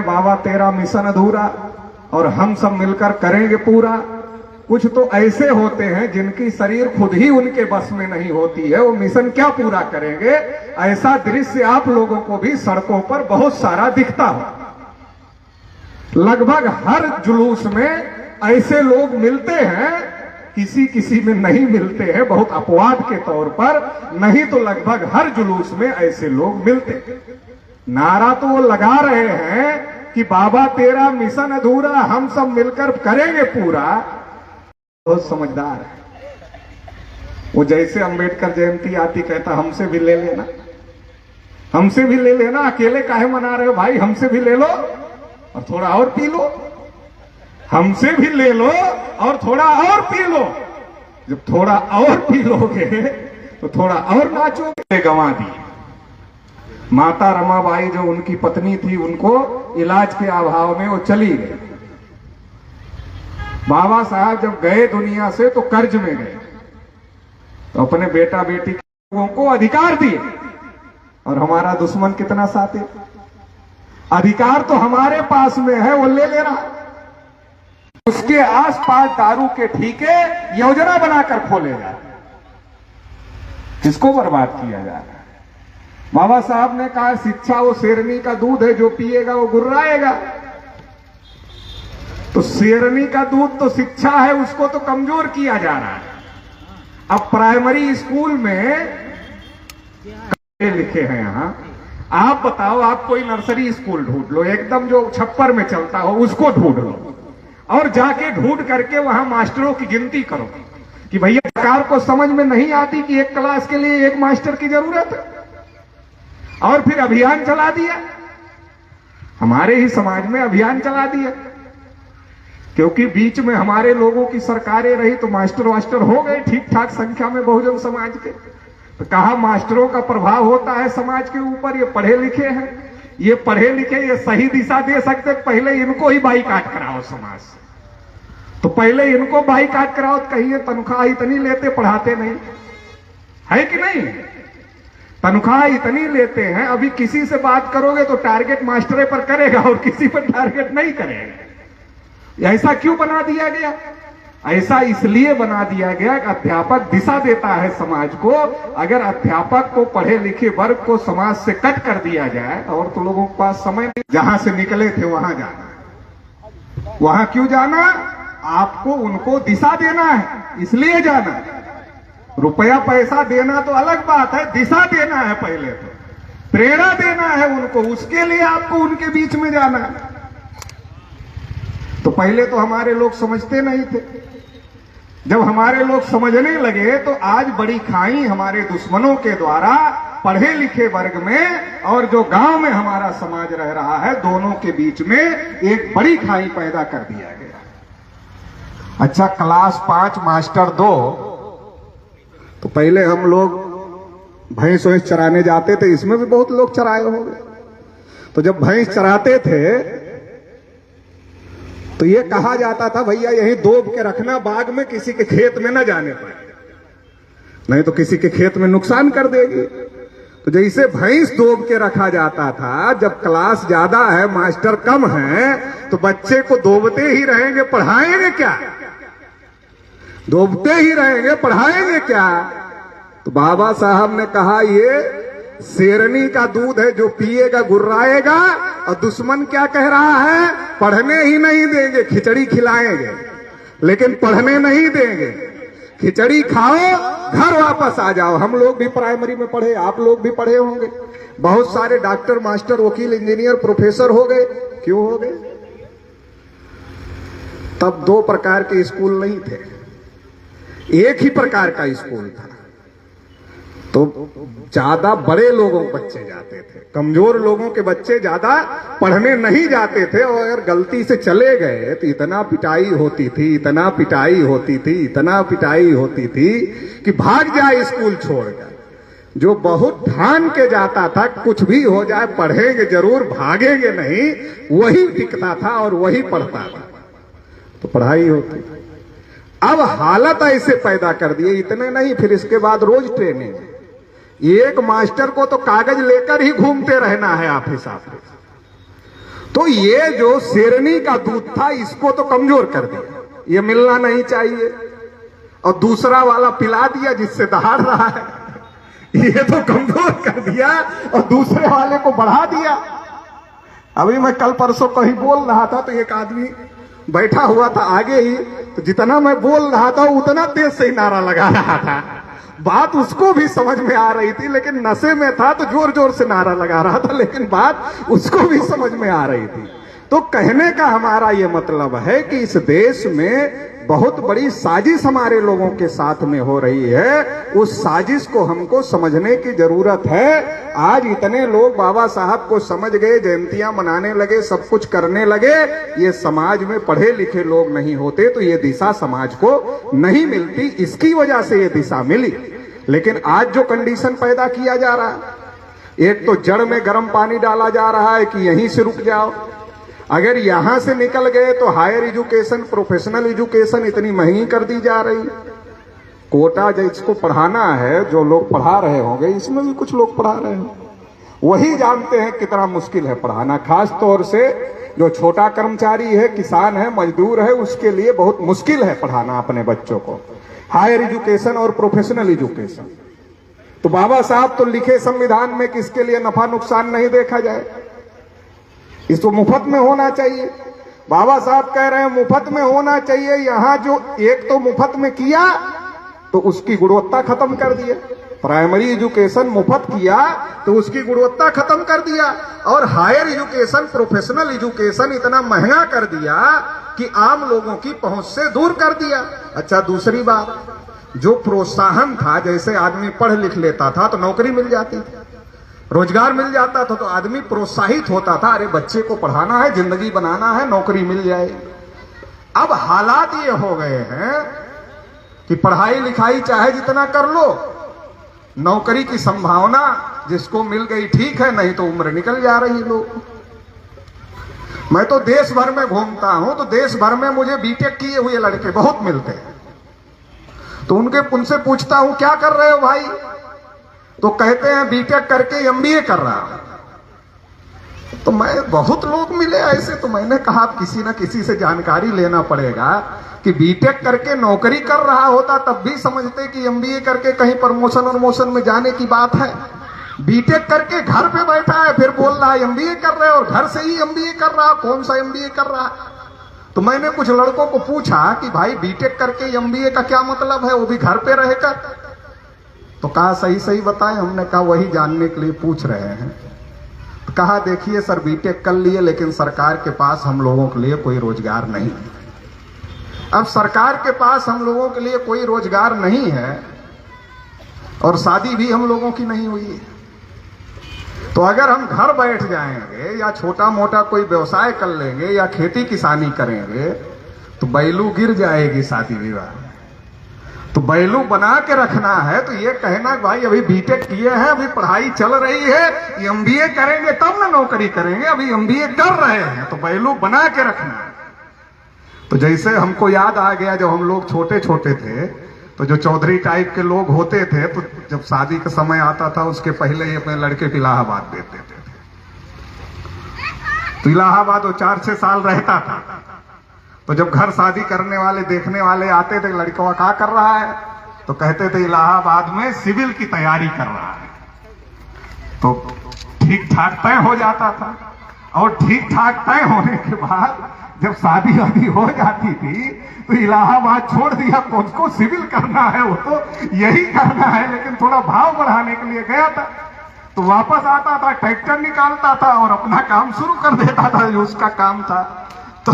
बाबा तेरा मिशन अधूरा और हम सब मिलकर करेंगे पूरा। कुछ तो ऐसे होते हैं जिनकी शरीर खुद ही उनके बस में नहीं होती है, वो मिशन क्या पूरा करेंगे। ऐसा दृश्य आप लोगों को भी सड़कों पर बहुत सारा दिखता हो। लगभग हर जुलूस में ऐसे लोग मिलते हैं, किसी किसी में नहीं मिलते हैं, बहुत अपवाद के तौर पर, नहीं तो लगभग हर जुलूस में ऐसे लोग मिलते हैं। नारा तो वो लगा रहे हैं कि बाबा तेरा मिशन अधूरा, हम सब मिलकर करेंगे पूरा। बहुत समझदार है वो। जैसे अंबेडकर जयंती आती कहता हमसे भी ले लेना, हमसे भी ले लेना, अकेले काहे मना रहे हो भाई, हमसे भी ले लो और थोड़ा और पी लो, हमसे भी ले लो और थोड़ा और पी लो। जब थोड़ा और पी लोगे तो थोड़ा और नाचोगे। गंवा दी माता रमाबाई, जो उनकी पत्नी थी, उनको इलाज के अभाव में वो चली गई। बाबा साहब जब गए दुनिया से तो कर्ज में गए, तो अपने बेटा बेटी लोगों को अधिकार दिए। और हमारा दुश्मन कितना साथी, अधिकार तो हमारे पास में है, वो ले रहा। उसके आसपास दारू के ठीके योजना बनाकर खोले जा रहे, किसको बर्बाद किया जा रहा है। बाबा साहब ने कहा शिक्षा वो शेरनी का दूध है, जो पिएगा वो गुर्राएगा। तो शेरनी का दूध तो शिक्षा है, उसको तो कमजोर किया जा रहा है। अब प्राइमरी स्कूल में लिखे हैं यहां, आप बताओ, आप कोई नर्सरी स्कूल ढूंढ लो, एकदम जो छप्पर में चलता हो उसको ढूंढ लो, और जाके ढूंढ करके वहां मास्टरों की गिनती करो कि भैया सरकार को समझ में नहीं आती कि एक क्लास के लिए एक मास्टर की जरूरत है। और फिर अभियान चला दिया, हमारे ही समाज में अभियान चला दिया, क्योंकि बीच में हमारे लोगों की सरकारें रही तो मास्टर वास्टर हो गए ठीक ठाक संख्या में बहुजन समाज के। तो कहा मास्टरों का प्रभाव होता है समाज के ऊपर, ये पढ़े लिखे हैं, ये पढ़े लिखे, ये सही दिशा दे सकते, पहले इनको ही बाईकाट कराओ समाज से। तो पहले इनको बाईकाट कराओ, कहिए तनख्वाह इतनी लेते, पढ़ाते नहीं है कि नहीं, तनख्वाह इतनी लेते हैं। अभी किसी से बात करोगे तो टारगेट मास्टरे पर करेगा और किसी पर टारगेट नहीं करेगा। ऐसा क्यों बना दिया गया? ऐसा इसलिए बना दिया गया कि अध्यापक दिशा देता है समाज को। अगर अध्यापक को, पढ़े लिखे वर्ग को समाज से कट कर दिया जाए, और तो लोगों के पास समय नहीं, जहां से निकले थे वहां जाना। वहां क्यों जाना? आपको उनको दिशा देना है, इसलिए जाना। रुपया पैसा देना तो अलग बात है, दिशा देना है, पहले तो प्रेरणा देना है उनको, उसके लिए आपको उनके बीच में जाना है। तो पहले तो हमारे लोग समझते नहीं थे। जब हमारे लोग समझने लगे तो आज बड़ी खाई हमारे दुश्मनों के द्वारा पढ़े लिखे वर्ग में और जो गांव में हमारा समाज रह रहा है, दोनों के बीच में एक बड़ी खाई पैदा कर दिया गया। अच्छा, क्लास 5 मास्टर 2, तो पहले हम लोग भैंस वैंस चराने जाते थे, इसमें भी बहुत लोग चराए होंगे। तो जब भैंस चराते थे तो ये कहा जाता था भैया यहीं दोब के रखना, बाग में किसी के खेत में न जाने पाए, नहीं तो किसी के खेत में नुकसान कर देगी। तो जैसे भैंस दोब के रखा जाता था, जब क्लास ज्यादा है, मास्टर कम है, तो बच्चे को दोबते ही रहेंगे, पढ़ाएंगे क्या? दोबते ही रहेंगे, पढ़ाएंगे क्या? तो बाबा साहब ने कहा ये शेरनी का दूध है, जो पिएगा गुर्राएगा। और दुश्मन क्या कह रहा है? पढ़ने ही नहीं देंगे, खिचड़ी खिलाएंगे, लेकिन पढ़ने नहीं देंगे। खिचड़ी खाओ, घर वापस आ जाओ। हम लोग भी प्राइमरी में पढ़े, आप लोग भी पढ़े होंगे, बहुत सारे डॉक्टर, मास्टर, वकील, इंजीनियर, प्रोफेसर हो गए। क्यों हो गए? तब 2 प्रकार के स्कूल नहीं थे, एक ही प्रकार का स्कूल था। तो ज्यादा बड़े लोगों के बच्चे जाते थे, कमजोर लोगों के बच्चे ज्यादा पढ़ने नहीं जाते थे। और अगर गलती से चले गए तो इतना पिटाई होती थी, इतना पिटाई होती थी, इतना पिटाई होती थी कि भाग जाए स्कूल छोड़कर। जो बहुत ठान के जाता था कुछ भी हो जाए पढ़ेंगे जरूर, भागेंगे नहीं, वही टिकता था और वही पढ़ता था, तो पढ़ाई होती। अब हालत ऐसे पैदा कर दिए, इतने नहीं, फिर इसके बाद रोज ट्रेनिंग। एक मास्टर को तो कागज लेकर ही घूमते रहना है ऑफिस ऑफिस। तो ये जो शेरनी का दूध था इसको तो कमजोर कर दिया, ये मिलना नहीं चाहिए, और दूसरा वाला पिला दिया जिससे दहाड़ रहा है, ये तो कमजोर कर दिया और दूसरे वाले को बढ़ा दिया। अभी मैं कल परसों कहीं बोल रहा था तो एक आदमी बैठा हुआ था आगे ही, तो जितना मैं बोल रहा था उतना तेज से ही नारा लगा रहा था। बात उसको भी समझ में आ रही थी, लेकिन नशे में था तो जोर जोर से नारा लगा रहा था, लेकिन बात उसको भी समझ में आ रही थी। तो कहने का हमारा ये मतलब है कि इस देश में बहुत बड़ी साजिश हमारे लोगों के साथ में हो रही है, उस साजिश को हमको समझने की जरूरत है। आज इतने लोग बाबा साहब को समझ गए, जयंतियां मनाने लगे, सब कुछ करने लगे, ये समाज में पढ़े लिखे लोग नहीं होते तो ये दिशा समाज को नहीं मिलती, इसकी वजह से ये दिशा मिली। लेकिन आज जो कंडीशन पैदा किया जा रहा है, एक तो जड़ में गर्म पानी डाला जा रहा है कि यहीं से रुक जाओ, अगर यहां से निकल गए तो हायर एजुकेशन, प्रोफेशनल एजुकेशन इतनी महंगी कर दी जा रही। कोटा जिसको पढ़ाना है, जो लोग पढ़ा रहे होंगे, इसमें भी कुछ लोग पढ़ा रहे हैं, वही जानते हैं कितना मुश्किल है पढ़ाना। खास तौर से जो छोटा कर्मचारी है, किसान है, मजदूर है, उसके लिए बहुत मुश्किल है पढ़ाना अपने बच्चों को, हायर एजुकेशन और प्रोफेशनल एजुकेशन। तो बाबा साहब तो लिखे संविधान में कि इसके लिए नफा नुकसान नहीं देखा जाए, इसको मुफ्त में होना चाहिए। बाबा साहब कह रहे हैं मुफ्त में होना चाहिए। यहां जो एक तो मुफ्त में किया तो उसकी गुणवत्ता खत्म कर दिया, प्राइमरी एजुकेशन मुफ्त किया तो उसकी गुणवत्ता खत्म कर दिया, और हायर एजुकेशन, प्रोफेशनल एजुकेशन इतना महंगा कर दिया कि आम लोगों की पहुंच से दूर कर दिया। अच्छा, दूसरी बात, जो प्रोत्साहन था, जैसे आदमी पढ़ लिख लेता था तो नौकरी मिल जाती थी, रोजगार मिल जाता था, तो आदमी प्रोत्साहित होता था, अरे बच्चे को पढ़ाना है, जिंदगी बनाना है, नौकरी मिल जाएगी। अब हालात ये हो गए हैं कि पढ़ाई लिखाई चाहे जितना कर लो, नौकरी की संभावना जिसको मिल गई ठीक है, नहीं तो उम्र निकल जा रही है लोग। मैं तो देश भर में घूमता हूं, तो देश भर में मुझे बीटेक किए हुए लड़के बहुत मिलते हैं, तो उनसे पूछता हूं क्या कर रहे हो भाई, तो कहते हैं बीटेक करके एमबीए कर रहा हूं। तो मैं, बहुत लोग मिले ऐसे, तो मैंने कहा किसी न किसी से जानकारी लेना पड़ेगा कि बीटेक करके नौकरी कर रहा होता तब भी समझते कि एमबीए करके कहीं प्रमोशन में जाने की बात है। बीटेक करके घर पे बैठा है, फिर बोल रहा है एमबीए कर रहे, और घर से ही एमबीए कर रहा, कौन सा एमबीए कर रहा। तो मैंने कुछ लड़कों को पूछा कि भाई बीटेक करके एमबीए का क्या मतलब है, वो भी घर पे रहकर। तो कहा सही सही बताएं। हमने कहा वही जानने के लिए पूछ रहे हैं। तो कहा देखिए सर, बीटेक कर लिए लेकिन सरकार के पास हम लोगों के लिए कोई रोजगार नहीं है। अब सरकार के पास हम लोगों के लिए कोई रोजगार नहीं है और शादी भी हम लोगों की नहीं हुई है, तो अगर हम घर बैठ जाएंगे या छोटा मोटा कोई व्यवसाय कर लेंगे या खेती किसानी करेंगे तो बैलू गिर जाएगी शादी विवाह में। तो बैलू बना के रखना है, तो ये कहना भाई अभी बीटेक किए हैं, अभी पढ़ाई चल रही है, एमबीए करेंगे तब ना नौकरी करेंगे, अभी एमबीए कर रहे हैं, तो बैलू बना के रखना है। तो जैसे हमको याद आ गया, जब हम लोग छोटे छोटे थे तो जो चौधरी टाइप के लोग होते थे, तो जब शादी का समय आता था उसके पहले ही अपने लड़के को इलाहाबाद दे देते थे। तो इलाहाबाद वो 4-6 साल रहता था, तो जब घर शादी करने वाले, देखने वाले आते थे, लड़का क्या कर रहा है, तो कहते थे इलाहाबाद में सिविल की तैयारी कर रहा है। तो ठीक ठाक तय हो जाता था, और ठीक ठाक तय होने के बाद जब शादी वादी हो जाती थी तो इलाहाबाद छोड़ दिया, उसको सिविल करना है, वो तो यही करना है, लेकिन थोड़ा भाव बढ़ाने के लिए गया था। तो वापस आता था, ट्रैक्टर निकालता था और अपना काम शुरू कर देता था, जो उसका काम था। तो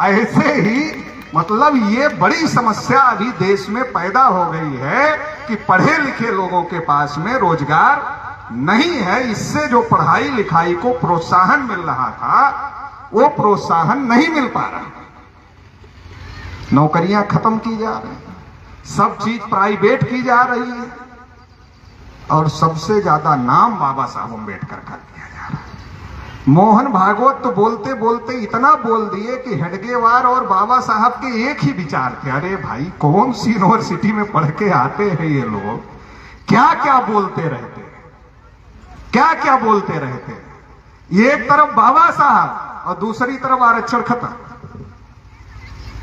ऐसे ही मतलब ये बड़ी समस्या अभी देश में पैदा हो गई है कि पढ़े लिखे लोगों के पास में रोजगार नहीं है। इससे जो पढ़ाई लिखाई को प्रोत्साहन मिल रहा था वो प्रोत्साहन नहीं मिल पा रहा, नौकरियां खत्म की जा रही, सब चीज प्राइवेट की जा रही है, और सबसे ज्यादा नाम बाबा साहब अम्बेडकर का लिया जा रहा है। मोहन भागवत तो बोलते बोलते इतना बोल दिए कि हेडगेवार और बाबा साहब के एक ही विचार थे। अरे भाई, कौन सी यूनिवर्सिटी में पढ़ के आते हैं ये लोग, क्या क्या बोलते रहते, क्या क्या बोलते रहते। एक तरफ बाबा साहब और दूसरी तरफ आरक्षण खत्म।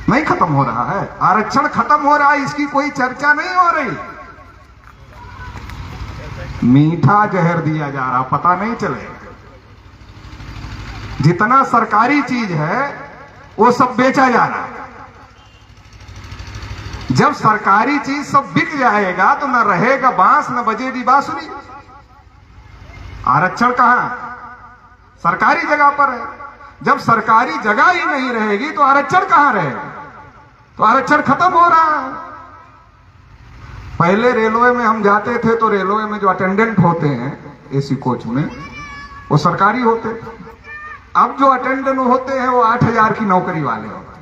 नहीं खत्म हो रहा है, आरक्षण खत्म हो रहा है, इसकी कोई चर्चा नहीं हो रही। मीठा जहर दिया जा रहा, पता नहीं चलेगा। जितना सरकारी चीज है वो सब बेचा जा रहा है। जब सरकारी चीज सब बिक जाएगा तो न रहेगा बांस, न बजेगी बांसुरी। आरक्षण कहां? सरकारी जगह पर है। जब सरकारी जगह ही नहीं रहेगी तो आरक्षण कहां रहेगा? तो आरक्षण खत्म हो रहा है। पहले रेलवे में हम जाते थे तो रेलवे में जो अटेंडेंट होते हैं एसी कोच में, वो सरकारी होते थे। अब जो अटेंडेंट होते हैं वो 8,000 की नौकरी वाले होते हैं।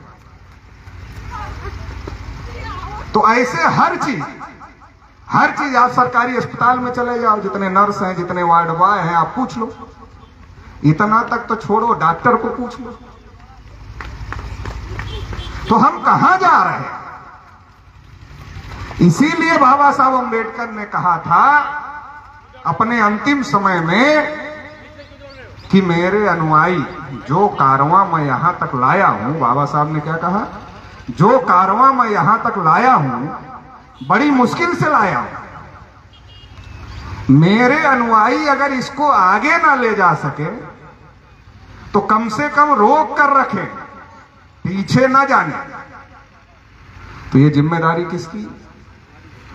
तो ऐसे हर चीज आप सरकारी अस्पताल में चले जाओ, जितने नर्स हैं, जितने वार्ड बॉय हैं, आप पूछ लो। इतना तक तो छोड़ो, डॉक्टर को पूछ लो। तो हम कहां जा रहे हैं? इसीलिए बाबा साहब अम्बेडकर ने कहा था अपने अंतिम समय में कि मेरे अनुयायी जो कारवां मैं यहां तक लाया हूं, बाबा साहब ने क्या कहा? जो कारवां मैं यहां तक लाया हूं, बड़ी मुश्किल से लाया हूं। मेरे अनुयायी अगर इसको आगे ना ले जा सके तो कम से कम रोक कर रखें, पीछे ना जाने। तो ये जिम्मेदारी किसकी?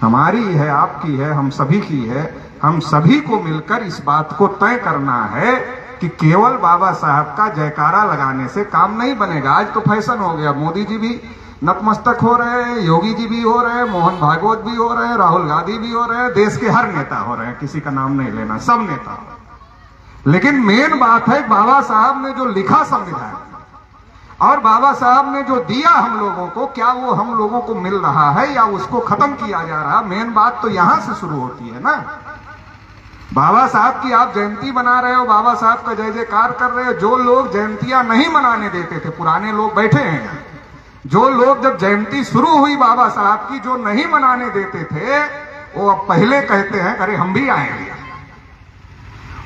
हमारी है, आपकी है, हम सभी की है। हम सभी को मिलकर इस बात को तय करना है कि केवल बाबा साहब का जयकारा लगाने से काम नहीं बनेगा। आज तो फैशन हो गया, मोदी जी भी नतमस्तक हो रहे हैं, योगी जी भी हो रहे हैं, मोहन भागवत भी हो रहे हैं, राहुल गांधी भी हो रहे हैं, देश के हर नेता हो रहे हैं, किसी का नाम नहीं लेना, सब नेता हो रहे हैं। लेकिन मेन बात है बाबा साहब ने जो लिखा संविधान और बाबा साहब ने जो दिया हम लोगों को, क्या वो हम लोगों को मिल रहा है या उसको खत्म किया जा रहा? मेन बात तो यहां से शुरू होती है ना। बाबा साहब की आप जयंती मना रहे हो, बाबा साहब का जय जयकार कर रहे हो। जो लोग जयंतियां नहीं मनाने देते थे, पुराने लोग बैठे हैं, जो लोग जब जयंती शुरू हुई बाबा साहब की, जो नहीं मनाने देते थे, वो अब पहले कहते हैं अरे हम भी आएंगे।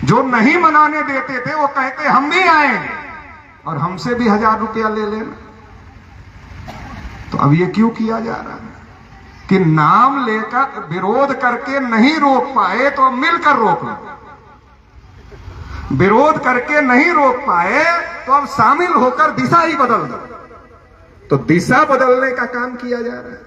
जो नहीं मनाने देते थे वो कहते हम भी आएंगे और हमसे भी 1,000 रुपया ले लेना। तो अब ये क्यों किया जा रहा है कि नाम लेकर विरोध करके नहीं रोक पाए तो अब मिलकर रोक लो। विरोध करके नहीं रोक पाए तो अब शामिल होकर दिशा ही बदल दो। तो दिशा बदलने का काम किया जा रहा है।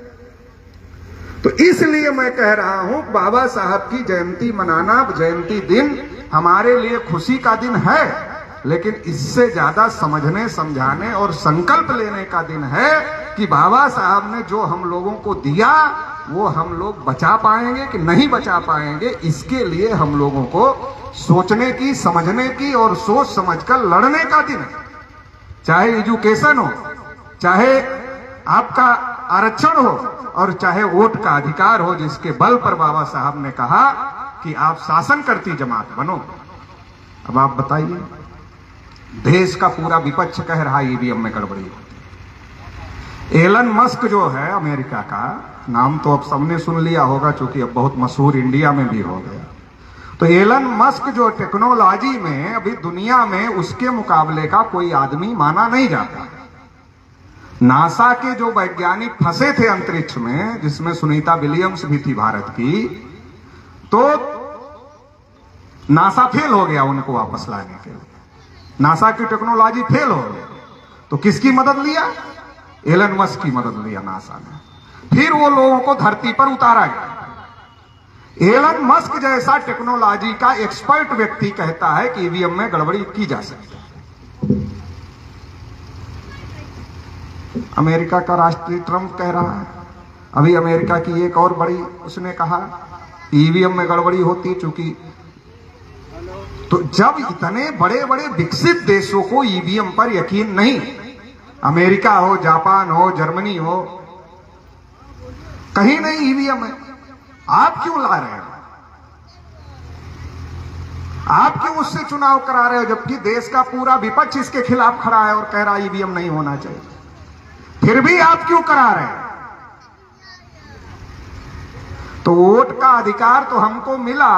तो इसलिए मैं कह रहा हूं बाबा साहब की जयंती मनाना, जयंती दिन हमारे लिए खुशी का दिन है, लेकिन इससे ज्यादा समझने, समझाने और संकल्प लेने का दिन है कि बाबा साहब ने जो हम लोगों को दिया वो हम लोग बचा पाएंगे कि नहीं बचा पाएंगे। इसके लिए हम लोगों को सोचने की, समझने की और सोच समझकर लड़ने का दिन है। चाहे एजुकेशन हो, चाहे आपका आरक्षण हो और चाहे वोट का अधिकार हो, जिसके बल पर बाबा साहब ने कहा कि आप शासन करती जमात बनो। अब आप बताइए, देश का पूरा विपक्ष कह रहा है ईवीएम में गड़बड़ी होती। एलन मस्क जो है अमेरिका का, नाम तो अब सबने सुन लिया होगा क्योंकि अब बहुत मशहूर इंडिया में भी हो गया। तो एलन मस्क जो टेक्नोलॉजी में अभी दुनिया में उसके मुकाबले का कोई आदमी माना नहीं जाता। नासा के जो वैज्ञानिक फंसे थे अंतरिक्ष में, जिसमें सुनीता विलियम्स भी थी भारत की, तो नासा फेल हो गया उनको वापस लाने के लिए। नासा की टेक्नोलॉजी फेल हो गई तो किसकी मदद लिया? एलन मस्क की मदद लिया नासा ने। फिर वो लोगों को धरती पर उतारा गया। एलन मस्क जैसा टेक्नोलॉजी का एक्सपर्ट व्यक्ति कहता है कि ईवीएम में गड़बड़ी की जा सकती है। अमेरिका का राष्ट्रपति ट्रंप कह रहा है। अभी अमेरिका की एक और बड़ी उसने कहा ईवीएम में गड़बड़ी होती चूंकि। तो जब इतने बड़े बड़े विकसित देशों को ईवीएम पर यकीन नहीं, अमेरिका हो, जापान हो, जर्मनी हो, कहीं नहीं ईवीएम है, आप क्यों ला रहे हो? आप क्यों उससे चुनाव करा रहे हो जबकि देश का पूरा विपक्ष इसके खिलाफ खड़ा है और कह रहा है ईवीएम नहीं होना चाहिए? फिर भी आप क्यों करा रहे हैं? तो वोट का अधिकार तो हमको मिला,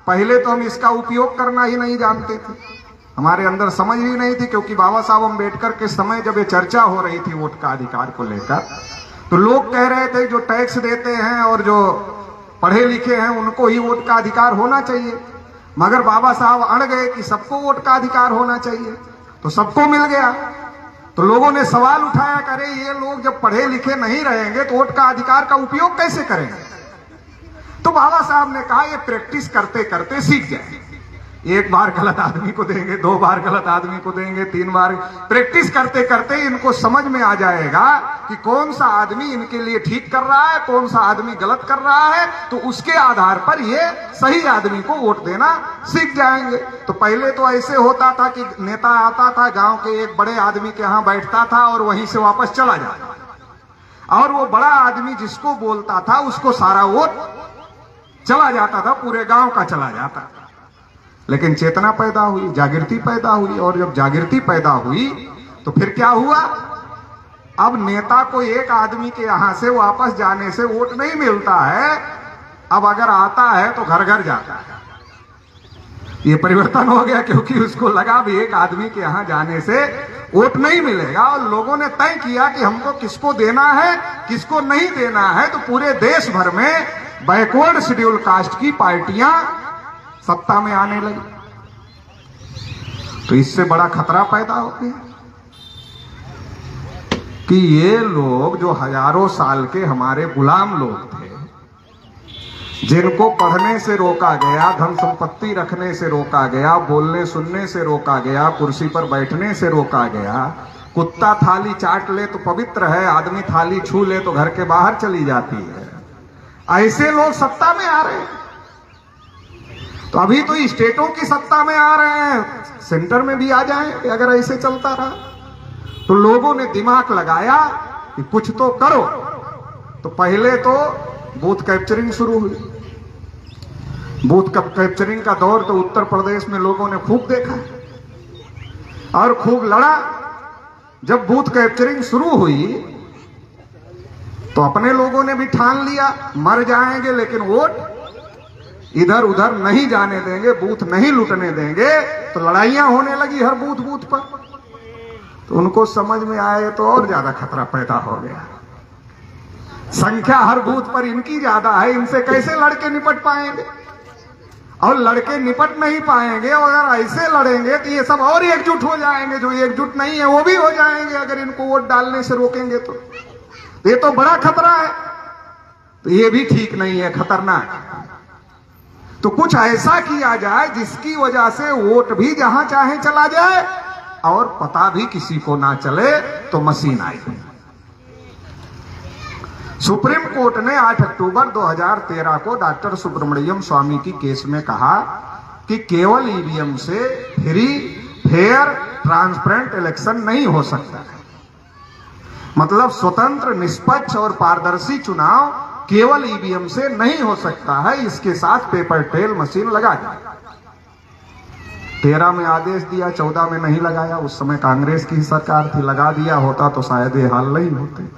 पहले तो हम इसका उपयोग करना ही नहीं जानते थे। हमारे अंदर समझ ही नहीं थी, क्योंकि बाबा साहब अम्बेडकर के समय जब ये चर्चा हो रही थी वोट का अधिकार को लेकर, तो लोग कह रहे थे जो टैक्स देते हैं और जो पढ़े लिखे हैं उनको ही वोट का अधिकार होना चाहिए। मगर बाबा साहब अड़ गए कि सबको वोट का अधिकार होना चाहिए, तो सबको मिल गया। तो लोगों ने सवाल उठाया, करे ये लोग जब पढ़े लिखे नहीं रहेंगे तो वोट का अधिकार का उपयोग कैसे करेंगे? तो बाबा साहब ने कहा ये प्रैक्टिस करते करते सीख जाए। एक बार गलत आदमी को देंगे, 2 बार गलत आदमी को देंगे, 3 बार, प्रैक्टिस करते करते इनको समझ में आ जाएगा कि कौन सा आदमी इनके लिए ठीक कर रहा है, कौन सा आदमी गलत कर रहा है, तो उसके आधार पर ये सही आदमी को वोट देना सीख जाएंगे। तो पहले तो ऐसे होता था कि नेता आता था, गांव के एक बड़े आदमी के यहां बैठता था और वहीं से वापस चला जाता, और वो बड़ा आदमी जिसको बोलता था उसको सारा वोट चला जाता था, पूरे गांव का चला जाता था। लेकिन चेतना पैदा हुई, जागृति पैदा हुई, और जब जागृति पैदा हुई तो फिर क्या हुआ? अब नेता को एक आदमी के यहां से वापस जाने से वोट नहीं मिलता है, अब अगर आता है तो घर घर जाता है। ये परिवर्तन हो गया, क्योंकि उसको लगा भी एक आदमी के यहां जाने से वोट नहीं मिलेगा, और लोगों ने तय किया कि हमको किसको देना है किसको नहीं देना है। तो पूरे देश भर में बैकवर्ड शेड्यूल कास्ट की पार्टियां सत्ता में आने लगी। तो इससे बड़ा खतरा पैदा हो गया कि ये लोग जो हजारों साल के हमारे गुलाम लोग थे, जिनको पढ़ने से रोका गया, धन संपत्ति रखने से रोका गया, बोलने सुनने से रोका गया, कुर्सी पर बैठने से रोका गया, कुत्ता थाली चाट ले तो पवित्र है, आदमी थाली छू ले तो घर के बाहर चली जाती है, ऐसे लोग सत्ता में आ रहे हैं। तो अभी तो स्टेटों की सत्ता में आ रहे हैं, सेंटर में भी आ जाएंगे अगर ऐसे चलता रहा। तो लोगों ने दिमाग लगाया कि कुछ तो करो। तो पहले तो बूथ कैप्चरिंग शुरू हुई। बूथ कैप्चरिंग का दौर तो उत्तर प्रदेश में लोगों ने खूब देखा और खूब लड़ा। जब बूथ कैप्चरिंग शुरू हुई तो अपने लोगों ने भी ठान लिया मर जाएंगे लेकिन वोट इधर उधर नहीं जाने देंगे, बूथ नहीं लूटने देंगे। तो लड़ाइयां होने लगी हर बूथ बूथ पर। तो उनको समझ में आए तो और ज्यादा खतरा पैदा हो गया। संख्या हर बूथ पर इनकी ज्यादा है, इनसे कैसे लड़के निपट पाएंगे? और लड़के निपट नहीं पाएंगे, और अगर ऐसे लड़ेंगे तो ये सब और एकजुट हो जाएंगे। जो एकजुट नहीं है वो भी हो जाएंगे अगर इनको वोट डालने से रोकेंगे तो ये तो बड़ा खतरा है। तो ये भी ठीक नहीं है, खतरनाक। तो कुछ ऐसा किया जाए जिसकी वजह से वोट भी जहां चाहे चला जाए और पता भी किसी को ना चले। तो मशीन आई। सुप्रीम कोर्ट ने 8 अक्टूबर 2013 को डॉक्टर सुब्रमण्यम स्वामी की केस में कहा कि केवल ईवीएम से फ्री, फेयर, ट्रांसपेरेंट इलेक्शन नहीं हो सकता है। मतलब स्वतंत्र, निष्पक्ष और पारदर्शी चुनाव केवल ईवीएम से नहीं हो सकता है, इसके साथ पेपर ट्रेल मशीन लगा दी। 13 में आदेश दिया, 14 में नहीं लगाया। उस समय कांग्रेस की सरकार थी, लगा दिया होता तो शायद ये हाल नहीं होते।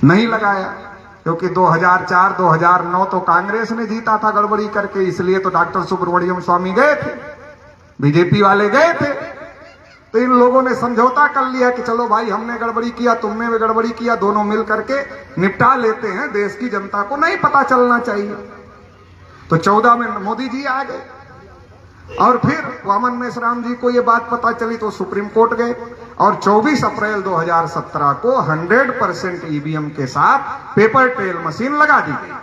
नहीं लगाया क्योंकि 2004, 2009 तो कांग्रेस ने जीता था गड़बड़ी करके, इसलिए तो डॉक्टर सुब्रमण्यम स्वामी गए थे, बीजेपी वाले गए थे। तो इन लोगों ने समझौता कर लिया कि चलो भाई हमने गड़बड़ी किया, तुमने भी गड़बड़ी किया, दोनों मिल करके निपटा लेते हैं, देश की जनता को नहीं पता चलना चाहिए। तो 14 में मोदी जी आ गए और फिर वामन मेश्राम जी को ये बात पता चली तो सुप्रीम कोर्ट गए और 24 अप्रैल 2017 को 100% ईवीएम के साथ पेपर ट्रेल मशीन लगा दी गई।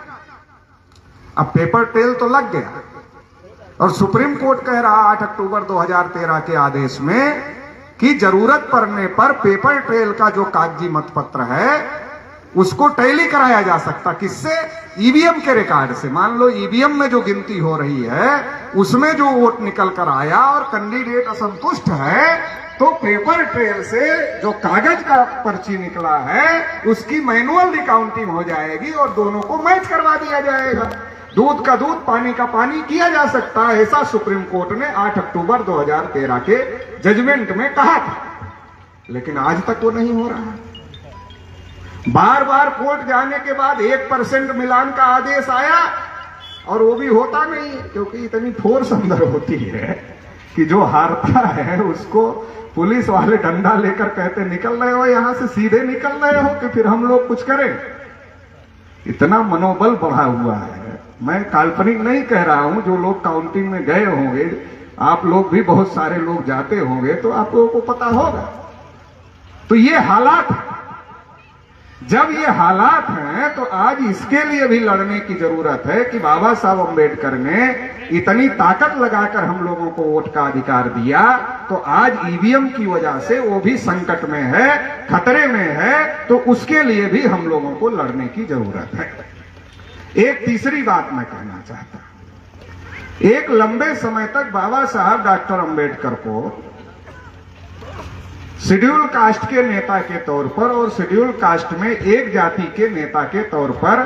अब पेपर ट्रेल तो लग गया और सुप्रीम कोर्ट कह रहा 8 अक्टूबर 2013 के आदेश में कि जरूरत पड़ने पर पेपर ट्रेल का जो कागजी मतपत्र है उसको टैली कराया जा सकता। किससे? ईवीएम के रिकॉर्ड से। मान लो ईवीएम में जो गिनती हो रही है उसमें जो वोट निकल कर आया और कैंडिडेट असंतुष्ट है तो पेपर ट्रेल से जो कागज का पर्ची निकला है उसकी मैनुअल रिकाउंटिंग हो जाएगी और दोनों को मैच करवा दिया जाएगा। दूध का दूध, पानी का पानी किया जा सकता है, ऐसा सुप्रीम कोर्ट ने 8 अक्टूबर 2013 के जजमेंट में कहा था। लेकिन आज तक वो नहीं हो रहा है। बार बार कोर्ट जाने के बाद 1% मिलान का आदेश आया और वो भी होता नहीं क्योंकि इतनी फोर्स अंदर होती है कि जो हारता है उसको पुलिस वाले डंडा लेकर कहते निकल रहे हो यहां से, सीधे निकल रहे हो कि फिर हम लोग कुछ करें। इतना मनोबल बढ़ा हुआ है। मैं काल्पनिक नहीं कह रहा हूं, जो लोग काउंटिंग में गए होंगे, आप लोग भी बहुत सारे लोग जाते होंगे, तो आप लोगों को पता होगा। तो ये हालात है। जब ये हालात हैं तो आज इसके लिए भी लड़ने की जरूरत है कि बाबा साहब अम्बेडकर ने इतनी ताकत लगाकर हम लोगों को वोट का अधिकार दिया, तो आज ईवीएम की वजह से वो भी संकट में है, खतरे में है, तो उसके लिए भी हम लोगों को लड़ने की जरूरत है। एक तीसरी बात मैं कहना चाहता हूं। एक लंबे समय तक बाबा साहब डॉक्टर अम्बेडकर को शेड्यूल कास्ट के नेता के तौर पर और शेड्यूल कास्ट में एक जाति के नेता के तौर पर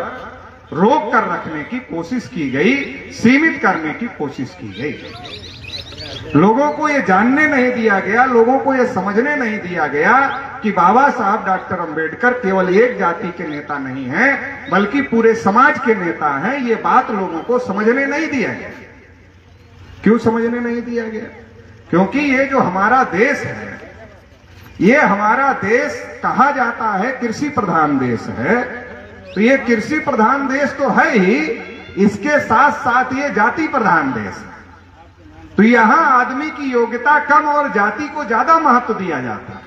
रोक कर रखने की कोशिश की गई, सीमित करने की कोशिश की गई। लोगों को ये जानने नहीं दिया गया, लोगों को ये समझने नहीं दिया गया कि बाबा साहब डॉक्टर अम्बेडकर केवल एक जाति के नेता नहीं हैं, बल्कि पूरे समाज के नेता हैं। ये बात लोगों को समझने नहीं दिया गया। क्यों समझने नहीं दिया गया? क्योंकि ये जो हमारा देश है, ये हमारा देश कहा जाता है कृषि प्रधान देश है। तो ये कृषि प्रधान देश तो है ही, इसके साथ साथ ये जाति प्रधान देश है। तो यहां आदमी की योग्यता कम और जाति को ज्यादा महत्व दिया जाता है।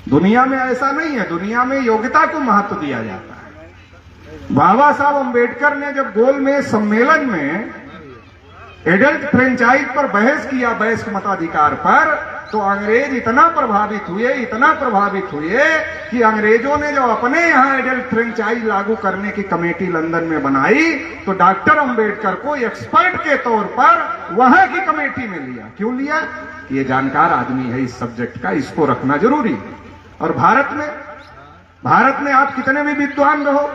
दुनिया में ऐसा नहीं है, दुनिया में योग्यता को महत्व दिया जाता है। बाबा साहब अम्बेडकर ने जब गोलमेज सम्मेलन में एडल्ट फ्रेंचाइज पर बहस किया, वयस्क मताधिकार पर, तो अंग्रेज इतना प्रभावित हुए कि अंग्रेजों ने जो अपने यहां एडल्ट फ्रेंचाइज लागू करने की कमेटी लंदन में बनाई, तो डॉक्टर अंबेडकर को एक्सपर्ट के तौर पर वहां की कमेटी में लिया। क्यों लिया? कि ये जानकार आदमी है इस सब्जेक्ट का, इसको रखना जरूरी है। और भारत में आप कितने भी विद्वान रहो,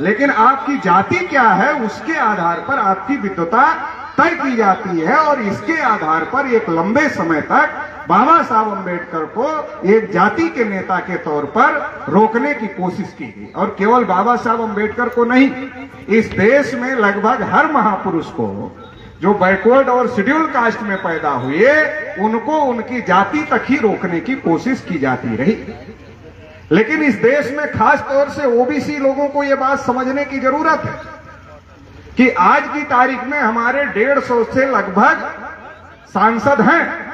लेकिन आपकी जाति क्या है उसके आधार पर आपकी विद्वता तय की जाती है। और इसके आधार पर एक लंबे समय तक बाबा साहब अम्बेडकर को एक जाति के नेता के तौर पर रोकने की कोशिश की गई। और केवल बाबा साहब अम्बेडकर को नहीं, इस देश में लगभग हर महापुरुष को जो बैकवर्ड और शेड्यूल कास्ट में पैदा हुए, उनको उनकी जाति तक ही रोकने की कोशिश की जाती रही। लेकिन इस देश में खास तौर से ओबीसी लोगों को यह बात समझने की जरूरत है कि आज की तारीख में हमारे 150 से लगभग सांसद हैं।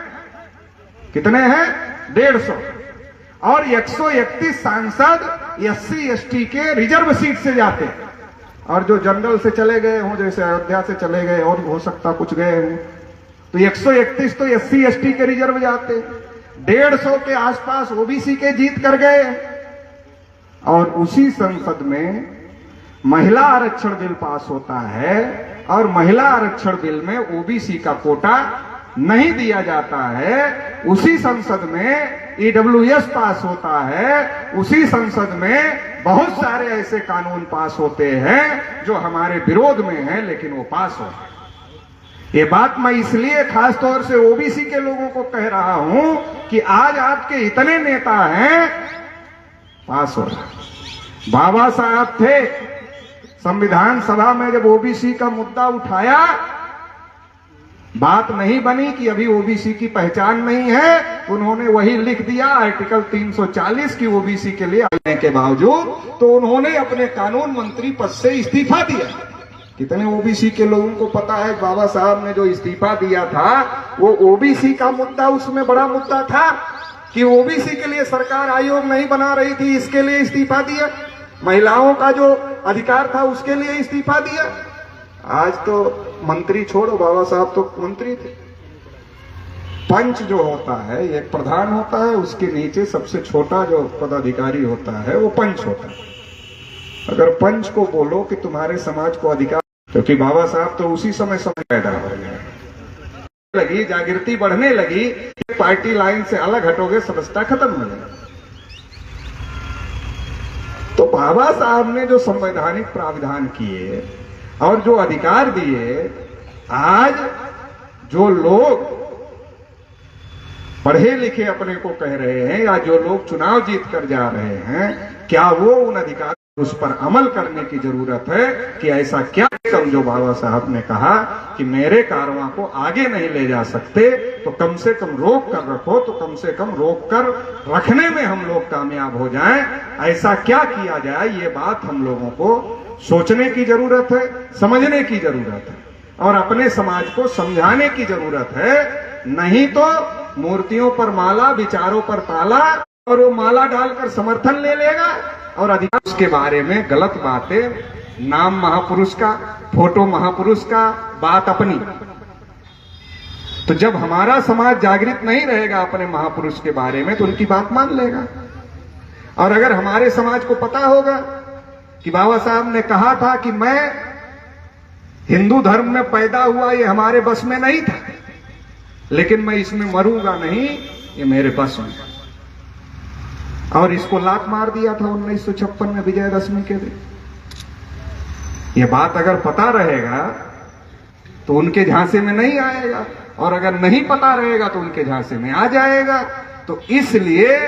कितने हैं? 150। और 131 सांसद SC ST के रिजर्व सीट से जाते हैं। और जो जनरल से चले गए हों, जैसे अयोध्या से चले गए और हो सकता कुछ गए हों, तो 131 तो SC ST के रिजर्व जाते, 150 के आसपास ओबीसी के जीत कर गए। और उसी संसद में महिला आरक्षण बिल पास होता है, और महिला आरक्षण बिल में ओबीसी का कोटा नहीं दिया जाता है। उसी संसद में EWS पास होता है। उसी संसद में बहुत सारे ऐसे कानून पास होते हैं जो हमारे विरोध में हैं, लेकिन वो पास होते हैं। ये बात मैं इसलिए खास तौर से ओबीसी के लोगों को कह रहा हूं कि आज आपके इतने नेता हैं, पास हो रहा। बाबा साहब थे, संविधान सभा में जब ओबीसी का मुद्दा उठाया, बात नहीं बनी कि अभी ओबीसी की पहचान नहीं है। उन्होंने वही लिख दिया आर्टिकल 340 की ओबीसी के लिए आने के बावजूद, तो उन्होंने अपने कानून मंत्री पद से इस्तीफा दिया। कितने ओबीसी के लोगों को पता है बाबा साहब ने जो इस्तीफा दिया था वो ओबीसी का मुद्दा उसमें बड़ा मुद्दा था कि ओबीसी के लिए सरकार आयोग नहीं बना रही थी, इसके लिए इस्तीफा दिया। महिलाओं का जो अधिकार था उसके लिए इस्तीफा दिया। आज तो मंत्री छोड़ो, बाबा साहब तो मंत्री थे। पंच जो होता है, एक प्रधान होता है, उसके नीचे सबसे छोटा जो पदाधिकारी होता है वो पंच होता है। अगर पंच को बोलो कि तुम्हारे समाज को अधिकार, क्योंकि बाबा साहब तो उसी समय पैदा हो गए लगी, जागृति बढ़ने लगी, पार्टी लाइन से अलग हटोगे सदस्यता खत्म हो जाएगी। तो बाबा साहब ने जो संवैधानिक प्राविधान किए और जो अधिकार दिए, आज जो लोग पढ़े लिखे अपने को कह रहे हैं या जो लोग चुनाव जीत कर जा रहे हैं, क्या वो उन अधिकार उस पर अमल करने की जरूरत है कि ऐसा क्या जो बाबा साहब ने कहा कि मेरे कारवां को आगे नहीं ले जा सकते तो कम से कम रोक कर रखो, तो कम से कम रोक कर रखने में हम लोग कामयाब हो जाएं। ऐसा क्या किया जाए, ये बात हम लोगों को सोचने की जरूरत है, समझने की जरूरत है और अपने समाज को समझाने की जरूरत है। नहीं तो मूर्तियों पर माला, विचारों पर ताला, और वो माला डालकर समर्थन ले लेगा और अधिकार उसके बारे में गलत बातें, नाम महापुरुष का, फोटो महापुरुष का, बात अपनी। तो जब हमारा समाज जागृत नहीं रहेगा अपने महापुरुष के बारे में तो उनकी बात मान लेगा। और अगर हमारे समाज को पता होगा कि बाबा साहब ने कहा था कि मैं हिंदू धर्म में पैदा हुआ, ये हमारे बस में नहीं था, लेकिन मैं इसमें मरूंगा नहीं, ये मेरे बस में, और इसको लात मार दिया था 1956 में विजयदशमी के दिन। ये बात अगर पता रहेगा तो उनके झांसे में नहीं आएगा, और अगर नहीं पता रहेगा तो उनके झांसे में आ जाएगा। तो इसलिए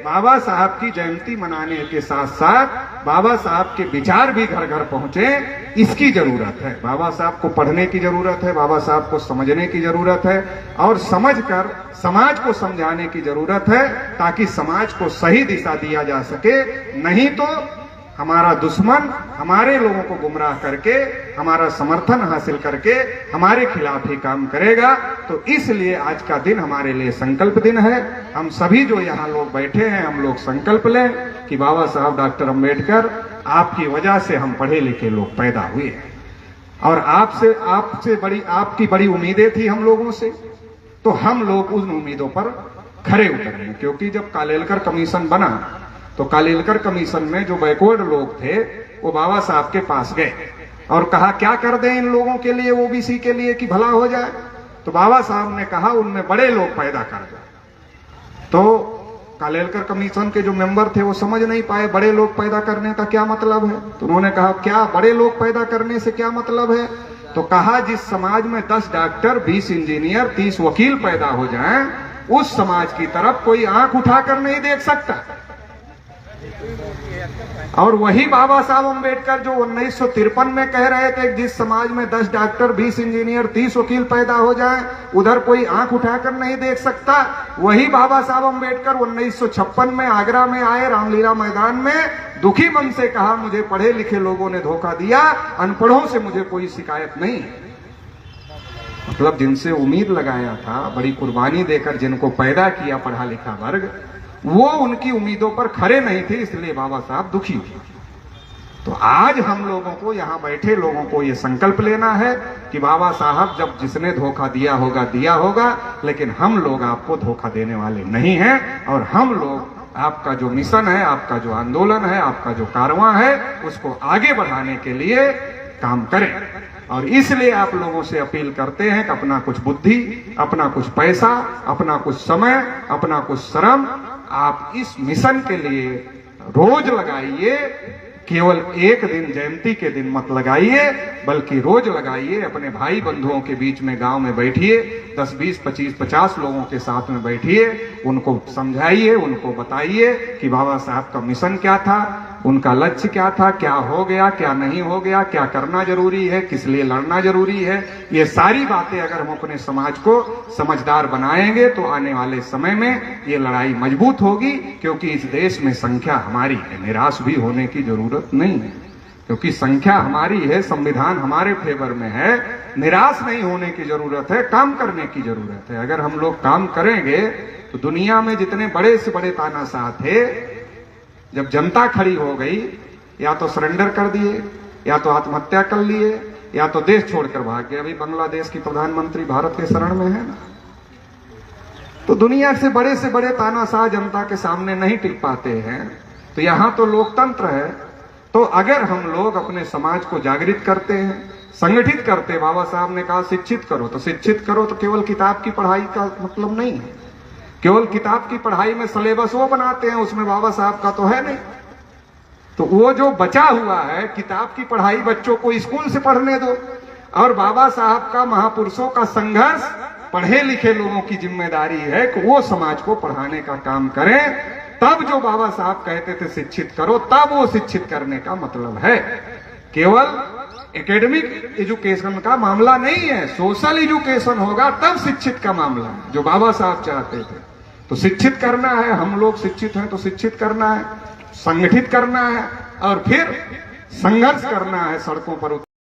बाबा साहब की जयंती मनाने के साथ साथ बाबा साहब के विचार भी घर घर पहुंचे, इसकी जरूरत है। बाबा साहब को पढ़ने की जरूरत है, बाबा साहब को समझने की जरूरत है और समझकर समाज को समझाने की जरूरत है, ताकि समाज को सही दिशा दिया जा सके। नहीं तो हमारा दुश्मन हमारे लोगों को गुमराह करके, हमारा समर्थन हासिल करके हमारे खिलाफ ही काम करेगा। तो इसलिए आज का दिन हमारे लिए संकल्प दिन है। हम सभी जो यहाँ लोग बैठे हैं, हम लोग संकल्प लें कि बाबा साहब डॉक्टर अंबेडकर, आपकी वजह से हम पढ़े लिखे लोग पैदा हुए हैं और आपकी बड़ी उम्मीदें थी हम लोगों से, तो हम लोग उन उम्मीदों पर खरे उतरे। क्योंकि जब कालेलकर कमीशन बना तो कालेलकर कमीशन में जो बैकवर्ड लोग थे वो बाबा साहब के पास गए और कहा क्या कर दें इन लोगों के लिए, ओबीसी के लिए, कि भला हो जाए। तो बाबा साहब ने कहा उनमें बड़े लोग पैदा कर दो। तो कालेलकर कमीशन के जो मेंबर थे वो समझ नहीं पाए बड़े लोग पैदा करने का क्या मतलब है। तो उन्होंने कहा क्या बड़े लोग पैदा करने से क्या मतलब है। तो कहा जिस समाज में 10 डॉक्टर, 20 इंजीनियर, 30 वकील पैदा हो जाएं, उस समाज की तरफ कोई आंख उठाकर नहीं देख सकता। और वही बाबा साहब अंबेडकर जो 1953 में कह रहे थे कि जिस समाज में 10 डॉक्टर, 20 इंजीनियर, 30 वकील पैदा हो जाएं, उधर कोई आंख उठाकर नहीं देख सकता, वही बाबा साहब अंबेडकर 1956 में आगरा में आए, रामलीला मैदान में दुखी मन से कहा मुझे पढ़े लिखे लोगों ने धोखा दिया, अनपढ़ों से मुझे कोई शिकायत नहीं है। मतलब जिनसे उम्मीद लगाया था, बड़ी कुर्बानी देकर जिनको पैदा किया पढ़ा लिखा वर्ग, वो उनकी उम्मीदों पर खरे नहीं थे, इसलिए बाबा साहब दुखी हुए। तो आज हम लोगों को, यहाँ बैठे लोगों को ये संकल्प लेना है कि बाबा साहब जब जिसने धोखा दिया होगा, लेकिन हम लोग आपको धोखा देने वाले नहीं हैं। और हम लोग आपका जो मिशन है, आपका जो आंदोलन है, आपका जो कारवां है, उसको आगे बढ़ाने के लिए काम करें। और इसलिए आप लोगों से अपील करते हैं कि अपना कुछ बुद्धि, अपना कुछ पैसा, अपना कुछ समय, अपना कुछ श्रम आप इस मिशन के लिए रोज लगाइए। केवल एक दिन जयंती के दिन मत लगाइए, बल्कि रोज लगाइए। अपने भाई बंधुओं के बीच में गांव में बैठिए, 10, 20, 25, 50 लोगों के साथ में बैठिए, उनको समझाइए, उनको बताइए कि बाबा साहब का मिशन क्या था, उनका लक्ष्य क्या था, क्या हो गया, क्या नहीं हो गया, क्या करना जरूरी है, किस लिए लड़ना जरूरी है। ये सारी बातें अगर हम अपने समाज को समझदार बनाएंगे तो आने वाले समय में ये लड़ाई मजबूत होगी। क्योंकि इस देश में संख्या हमारी है, निराश भी होने की जरूरत नहीं है, क्योंकि संख्या हमारी है, संविधान हमारे फेवर में है। निराश नहीं होने की जरूरत है, काम करने की जरूरत है। अगर हम लोग काम करेंगे तो दुनिया में जितने बड़े से बड़े तानाशाह थे, जब जनता खड़ी हो गई, या तो सरेंडर कर दिए, या तो आत्महत्या कर लिए, या तो देश छोड़कर भाग गए। अभी बांग्लादेश की प्रधानमंत्री भारत के शरण में है ना। तो दुनिया से बड़े तानाशाह जनता के सामने नहीं टिक पाते हैं। तो यहां तो लोकतंत्र है। तो अगर हम लोग अपने समाज को जागृत करते हैं, संगठित करते, बाबा साहब ने कहा शिक्षित करो, तो शिक्षित करो तो केवल किताब की पढ़ाई का मतलब नहीं है। केवल किताब की पढ़ाई में सिलेबस वो बनाते हैं, उसमें बाबा साहब का तो है नहीं। तो वो जो बचा हुआ है, किताब की पढ़ाई बच्चों को स्कूल से पढ़ने दो, और बाबा साहब का, महापुरुषों का संघर्ष पढ़े लिखे लोगों की जिम्मेदारी है कि वो समाज को पढ़ाने का काम करें, तब जो बाबा साहब कहते थे शिक्षित करो, तब वो शिक्षित करने का मतलब है। केवल एकेडमिक एजुकेशन का मामला नहीं है, सोशल एजुकेशन होगा तब शिक्षित का मामला है, जो बाबा साहब चाहते थे। तो शिक्षित करना है, हम लोग शिक्षित हैं तो शिक्षित करना है, संगठित करना है और फिर संघर्ष करना है, सड़कों पर